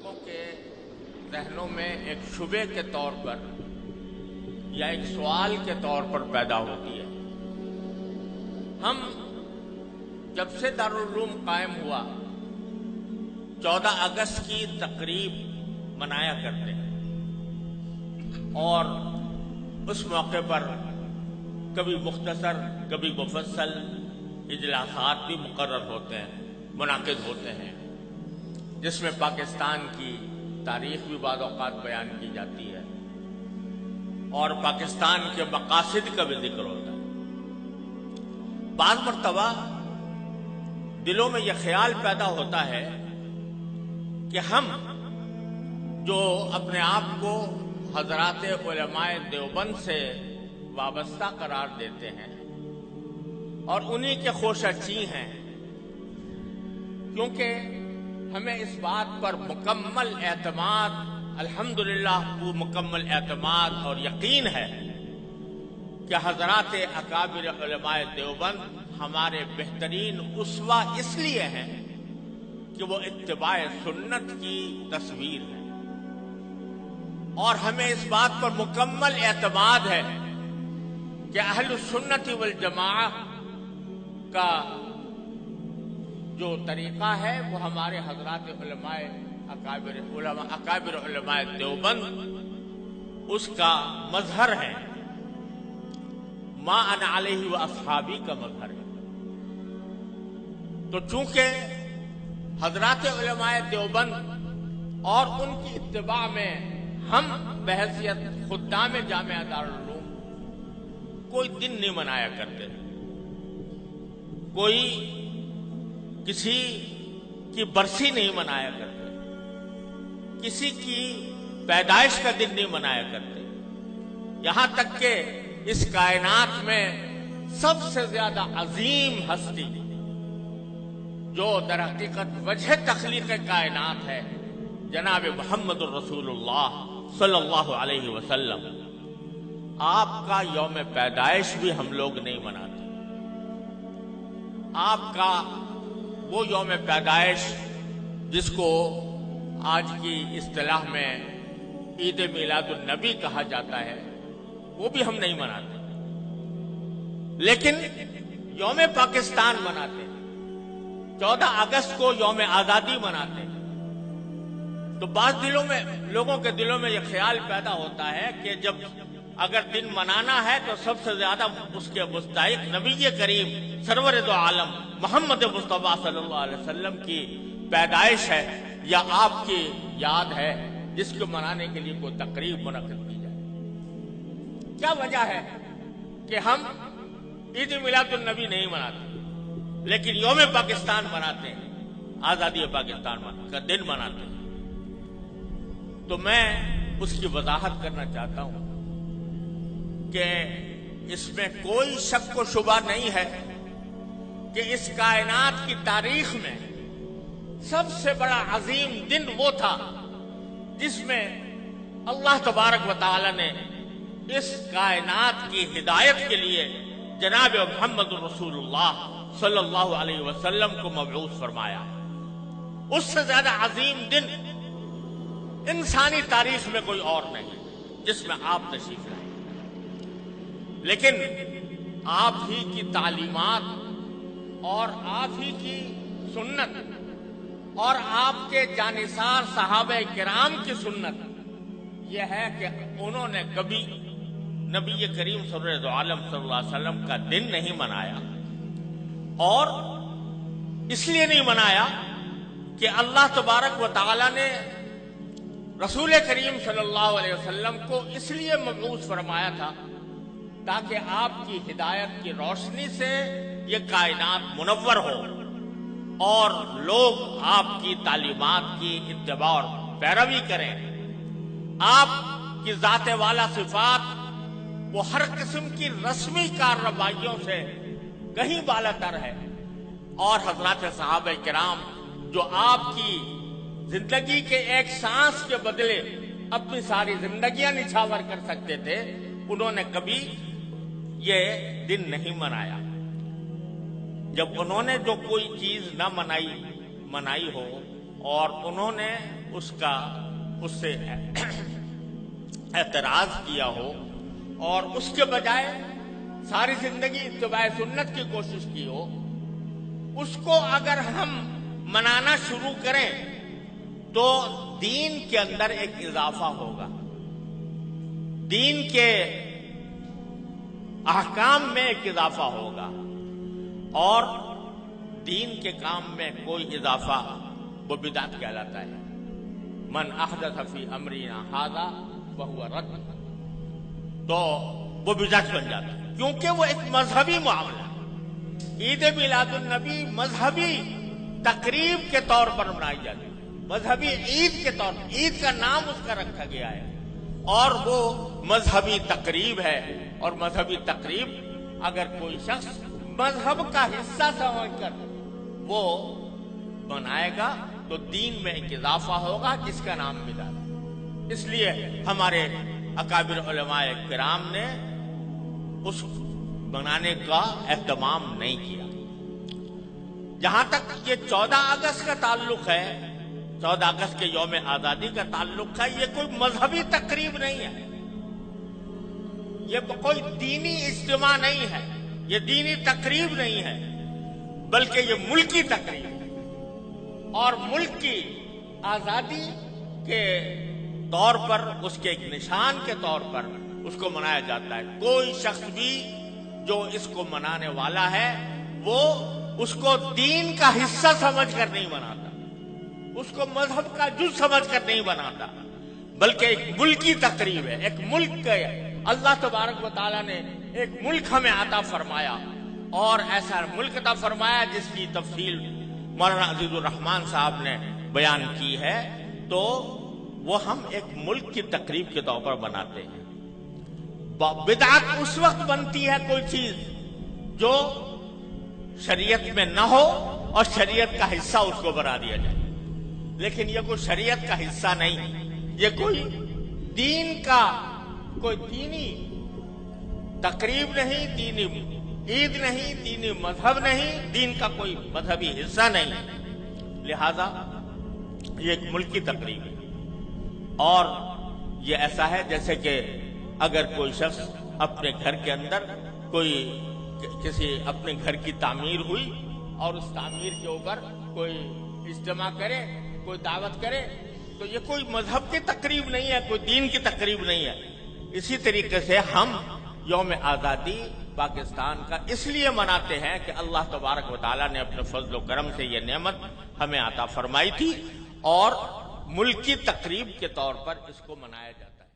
لوگوں کے ذہنوں میں ایک شبے کے طور پر یا ایک سوال کے طور پر پیدا ہوتی ہے۔ ہم جب سے دارالعلوم قائم ہوا 14 اگست کی تقریب منایا کرتے ہیں اور اس موقع پر کبھی مختصر کبھی مفصل اجلاسات بھی مقرر ہوتے ہیں، منعقد ہوتے ہیں، جس میں پاکستان کی تاریخ بھی بعض اوقات بیان کی جاتی ہے اور پاکستان کے مقاصد کا بھی ذکر ہوتا ہے۔ بعض مرتبہ دلوں میں یہ خیال پیدا ہوتا ہے کہ ہم جو اپنے آپ کو حضرات علماء دیوبند سے وابستہ قرار دیتے ہیں اور انہی کے خوشچی ہیں، کیونکہ ہمیں اس بات پر مکمل اعتماد، الحمدللہ مکمل اعتماد اور یقین ہے کہ حضرات اکابر علماء دیوبند ہمارے بہترین اسوہ اس لیے ہیں کہ وہ اتباع سنت کی تصویر ہے، اور ہمیں اس بات پر مکمل اعتماد ہے کہ اہل السنت والجماعہ کا جو طریقہ ہے وہ ہمارے حضرات اکابر علماء دیوبند اس کا مظہر ہے، ما انا علیہ و اصحابی کا مظہر ہے۔ تو چونکہ حضرات علماء دیوبند اور ان کی اتباع میں ہم بحیثیت خدام جامعہ دارالعلوم کوئی دن نہیں منایا کرتے، کوئی کسی کی برسی نہیں منایا کرتے، کسی کی پیدائش کا دن نہیں منایا کرتے، یہاں تک کہ اس کائنات میں سب سے زیادہ عظیم ہستی جو در حقیقت وجہ تخلیق کائنات ہے، جناب محمد الرسول اللہ صلی اللہ علیہ وسلم، آپ کا یوم پیدائش بھی ہم لوگ نہیں مناتے۔ آپ کا وہ یوم پیدائش جس کو آج کی اصطلاح میں عید میلاد النبی کہا جاتا ہے، وہ بھی ہم نہیں مناتے، لیکن یوم پاکستان مناتے ہیں، 14 اگست کو یوم آزادی مناتے ہیں۔ تو بعض لوگوں کے دلوں میں یہ خیال پیدا ہوتا ہے کہ جب اگر دن منانا ہے تو سب سے زیادہ اس کے مستحق نبی کریم سرور دو عالم محمد مصطفیٰ صلی اللہ علیہ وسلم کی پیدائش ہے یا آپ کی یاد ہے جس کو منانے کے لیے کوئی تقریب منعقد کی جائے۔ کیا وجہ ہے کہ ہم عید میلاد النبی نہیں مناتے لیکن یوم پاکستان مناتے ہیں، آزادی پاکستان کا دن مناتے ہیں؟ تو میں اس کی وضاحت کرنا چاہتا ہوں کہ اس میں کوئی شک و شبہ نہیں ہے کہ اس کائنات کی تاریخ میں سب سے بڑا عظیم دن وہ تھا جس میں اللہ تبارک و تعالی نے اس کائنات کی ہدایت کے لیے جناب محمد رسول اللہ صلی اللہ علیہ وسلم کو مبعوث فرمایا۔ اس سے زیادہ عظیم دن انسانی تاریخ میں کوئی اور نہیں جس میں آپ تشریف لائیں، لیکن آپ ہی کی تعلیمات اور آپ ہی کی سنت اور آپ کے جانثار صحابہ کرام کی سنت یہ ہے کہ انہوں نے کبھی نبی کریم سرور عالم صلی اللہ علیہ وسلم کا دن نہیں منایا، اور اس لیے نہیں منایا کہ اللہ تبارک و تعالی نے رسول کریم صلی اللہ علیہ وسلم کو اس لیے مبعوث فرمایا تھا تاکہ آپ کی ہدایت کی روشنی سے یہ کائنات منور ہو اور لوگ آپ کی تعلیمات کی اتباع اور پیروی کریں۔ آپ کی ذات والا صفات وہ ہر قسم کی رسمی کارروائیوں سے کہیں بالاتر ہے، اور حضرات صحابہ کرام جو آپ کی زندگی کے ایک سانس کے بدلے اپنی ساری زندگیاں نچھاور کر سکتے تھے، انہوں نے کبھی یہ دن نہیں منایا۔ جب انہوں نے جو کوئی چیز نہ منائی ہو اور انہوں نے اس سے اعتراض کیا ہو اور اس کے بجائے ساری زندگی اتباع سنت کی کوشش کی ہو، اس کو اگر ہم منانا شروع کریں تو دین کے اندر ایک اضافہ ہوگا، دین کے احکام میں ایک اضافہ ہوگا، اور دین کے کام میں کوئی اضافہ وہ بدعت کہلاتا ہے۔ من احدث فی امرنا ھذا فہو رد، تو وہ بدعت بن جاتا ہے، کیونکہ وہ ایک مذہبی معاملہ ہے۔ عید میلاد النبی مذہبی تقریب کے طور پر منائی جاتی ہے، مذہبی عید کے طور پر، عید کا نام اس کا رکھا گیا ہے، اور وہ مذہبی تقریب ہے۔ اور مذہبی تقریب اگر کوئی شخص مذہب کا حصہ سمجھ کر وہ منائے گا تو دین میں ایک اضافہ ہوگا جس کا نام بدعت ہے۔ اس لیے ہمارے اکابر علماء کرام نے اس بنانے کا اہتمام نہیں کیا۔ جہاں تک یہ 14 اگست کا تعلق ہے، 14 اگست کے یوم آزادی کا تعلق ہے، یہ کوئی مذہبی تقریب نہیں ہے، یہ کوئی دینی اجتماع نہیں ہے، یہ دینی تقریب نہیں ہے، بلکہ یہ ملکی تقریب ہے، اور ملک کی آزادی کے طور پر، اس کے ایک نشان کے طور پر اس کو منایا جاتا ہے۔ کوئی شخص بھی جو اس کو منانے والا ہے وہ اس کو دین کا حصہ سمجھ کر نہیں مناتا، اس کو مذہب کا جز سمجھ کر نہیں بناتا، بلکہ ایک ملکی تقریب ہے، ایک ملک کا اللہ تبارک و تعالیٰ نے ایک ملک ہمیں عطا فرمایا، اور ایسا ملک عطا فرمایا جس کی تفصیل مولانا عزیز الرحمان صاحب نے بیان کی ہے، تو وہ ہم ایک ملک کی تقریب کے طور پر بناتے ہیں۔ بدعت اس وقت بنتی ہے کوئی چیز جو شریعت میں نہ ہو اور شریعت کا حصہ اس کو بنا دیا جائے، لیکن یہ کوئی شریعت کا حصہ نہیں، یہ کوئی دین کا کوئی دینی تقریب نہیں، دینی عید نہیں، دینی مذہب نہیں، دین کا کوئی مذہبی حصہ نہیں، لہذا یہ ایک ملکی تقریب ہے۔ اور یہ ایسا ہے جیسے کہ اگر کوئی شخص اپنے گھر کے اندر کسی اپنے گھر کی تعمیر ہوئی اور اس تعمیر کے اوپر کوئی اجتماع کرے، کوئی دعوت کرے، تو یہ کوئی مذہب کی تقریب نہیں ہے، کوئی دین کی تقریب نہیں ہے۔ اسی طریقے سے ہم یوم آزادی پاکستان کا اس لیے مناتے ہیں کہ اللہ تبارک و تعالیٰ نے اپنے فضل و کرم سے یہ نعمت ہمیں عطا فرمائی تھی، اور ملکی تقریب کے طور پر اس کو منایا جاتا ہے۔